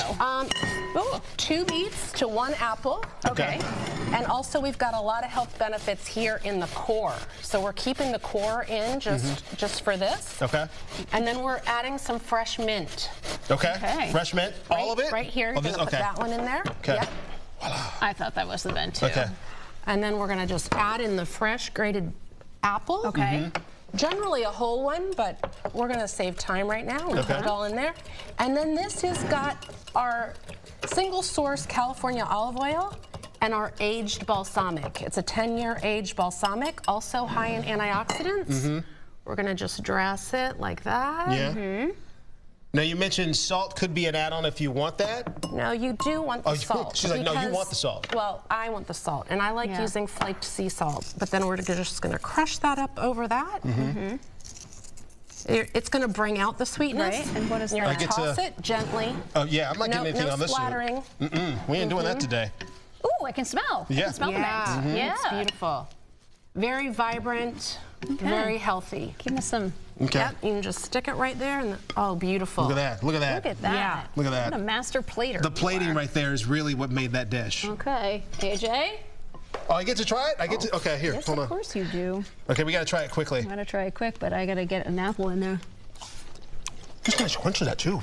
S17: 2 beets to 1 apple.
S8: Okay.
S17: And also we've got a lot of health benefits here in the core. So we're keeping the core in just for this.
S9: Okay.
S17: And then we're adding some fresh mint.
S9: Okay. Fresh mint. All of it?
S17: Right here.
S9: Oh,
S17: You're gonna put that one in there.
S9: Okay.
S17: Yep.
S8: I thought that was the vent too.
S9: Okay.
S17: And then we're gonna just add in the fresh grated apple.
S8: Okay.
S17: Generally a whole one, but we're gonna save time right now and put it all in there. And then this has got our single source California olive oil and our aged balsamic. It's a 10-year aged balsamic, also high in antioxidants. We're gonna just dress it like that.
S9: Yeah. Now you mentioned salt could be an add-on if you want that.
S17: No, you do want the salt.
S9: She's like, no, you
S17: because-
S9: want the salt.
S17: Well, I want the salt, and I like using flaked sea salt. But then we're just going to crush that up over that. It's going to bring out the sweetness.
S8: Right. And what is
S17: You're
S8: that?
S17: going to toss it gently.
S9: Oh yeah, I'm not getting anything
S17: no
S9: on this one.
S17: splattering.
S9: We ain't doing that today.
S8: Ooh, I can smell. I
S9: Yeah.
S8: can smell the vent. Yeah.
S17: It's beautiful. Very vibrant, very healthy.
S8: Give me some.
S9: Okay.
S17: Yep, you can just stick it right there. And oh, beautiful.
S9: Look at that. Look at that.
S8: Look at that.
S17: Yeah.
S9: Look at that.
S8: What a master plater.
S9: The plating right there is really what made that dish.
S8: Okay. AJ?
S9: Oh, I get to try it? I get to. Okay, here.
S8: Yes,
S9: Hold
S8: of
S9: on.
S8: course you do.
S9: Okay, we got to try it quickly.
S8: I'm going to try it quick, but I got to get an apple in there.
S9: Just nice crunch of that too.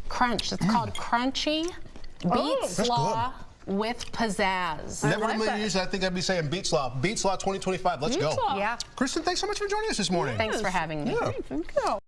S17: Crunch. It's called crunchy beet slaw with pizzazz.
S9: Never in a million years I think I'd be saying beet slaw. Beet slaw 2025. Let's go.
S17: Yeah.
S9: Kristen, thanks so much for joining us this morning.
S17: Thanks for having me.
S9: Yeah.
S8: Thank you.